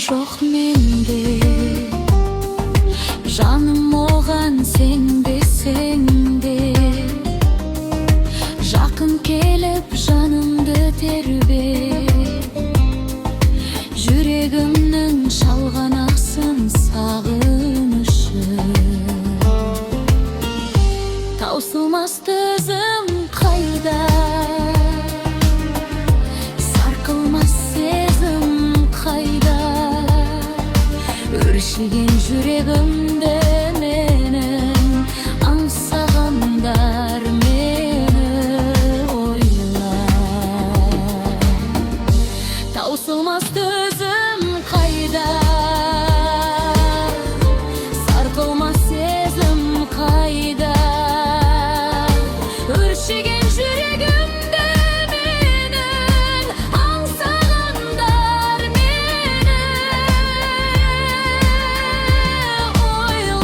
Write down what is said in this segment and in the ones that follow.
жоқ менде. Жаным оған сенбесең де, жақын келіп жанымды тербе. Жүрегімнің шалғанақсың сағынышы, таусылмас төзім қайда, сарқылмас сезім қайда. Өршіген жүрегімді менің аңсағандар мені ойла. Таусылмас төзім қайда, сарқылмас сезім қайда. Өршіген жүрегімді менің аңсағандар мені ойла.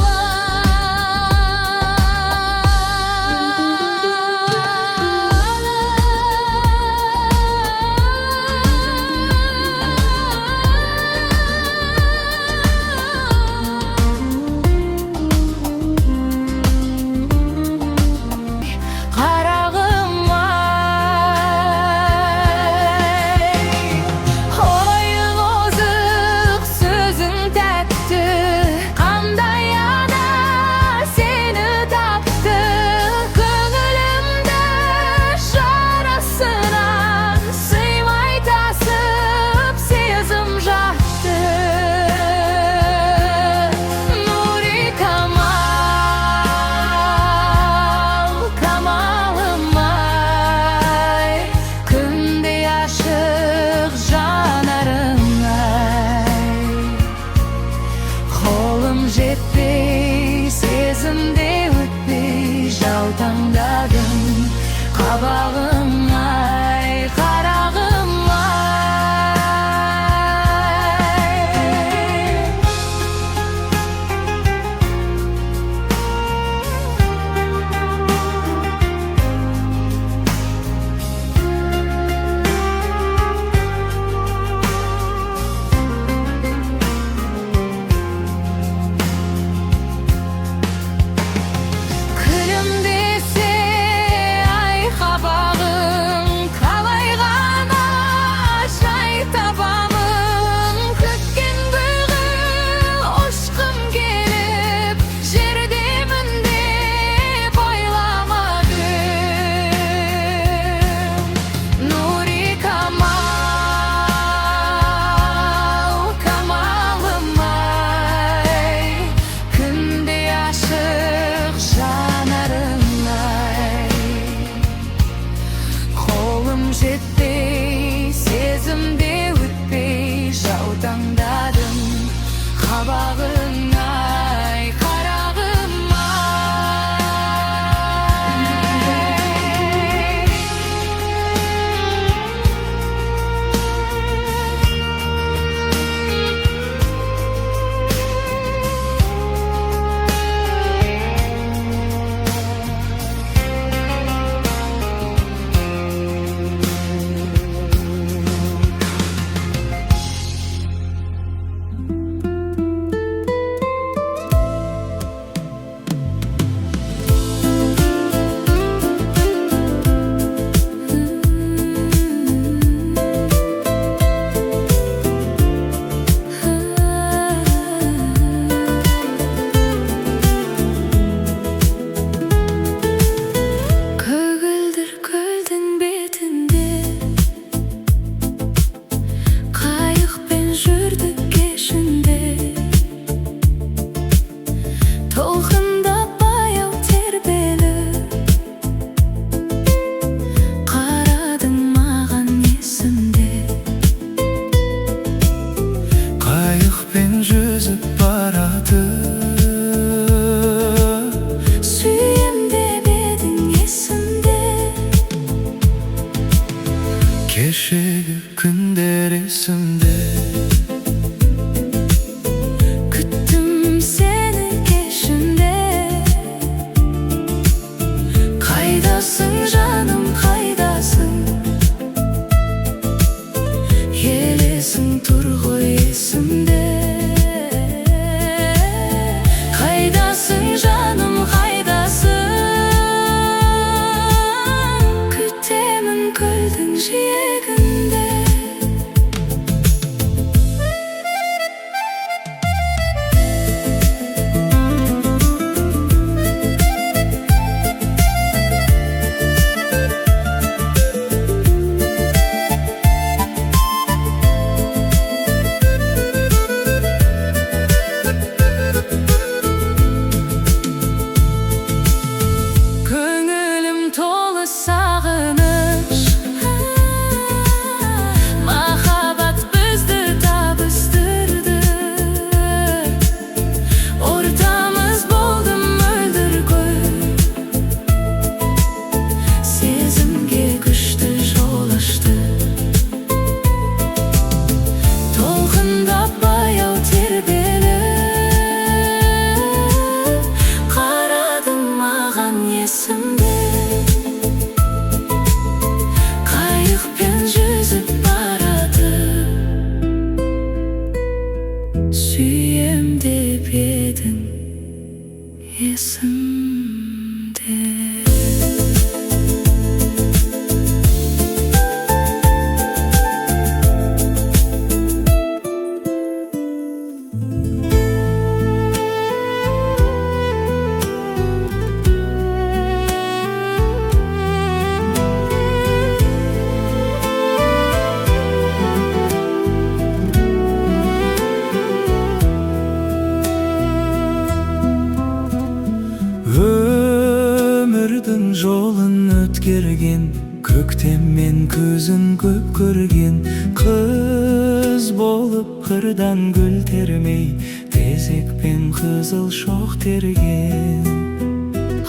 өмірдің жолын өткерген, көктем мен күзін көп көрген, қыз болып қырдан гүл термей, тезек пен қызыл шоқ терген.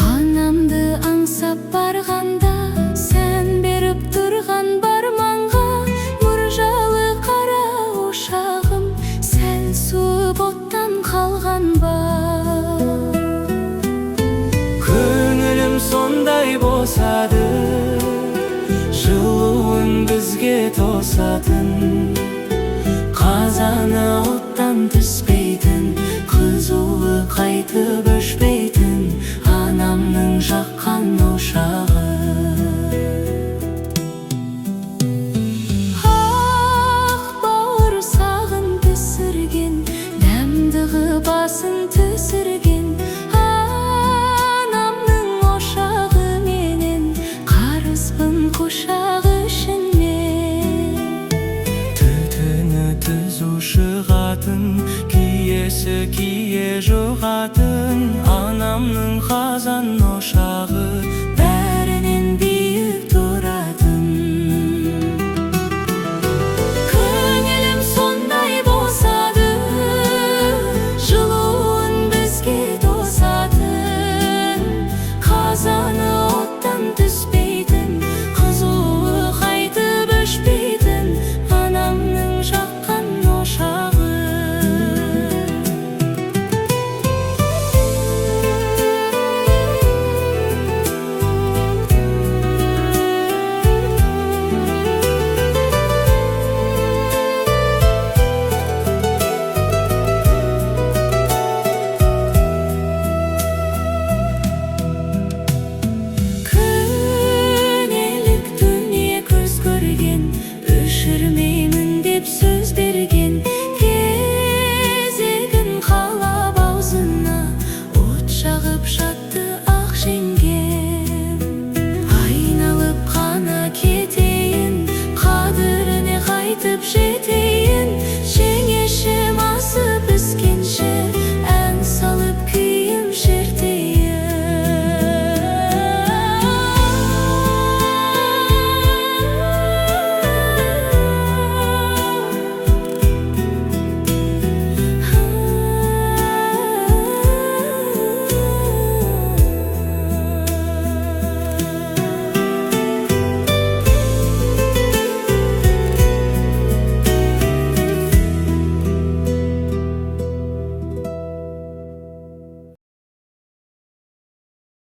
Анамды аңсап барғанда, сән беріп тұрған барманға, мұржалы қара ошағым, сәл суып оттан қалған ба. Көңілім сондай босады, жылуын бізге тосатын, қазаны оттан түспейтін, қызуы қайтып өшпейтін, анамның жаққан ошағы. Ақ бауырсағын пісірген, дәмдігі басын түсірген, анамның ошағы менен, қарыспын құшағы ішінен. Түтіні түзу шығатын, киесі кие жоғатын, анамның қазан ошағы.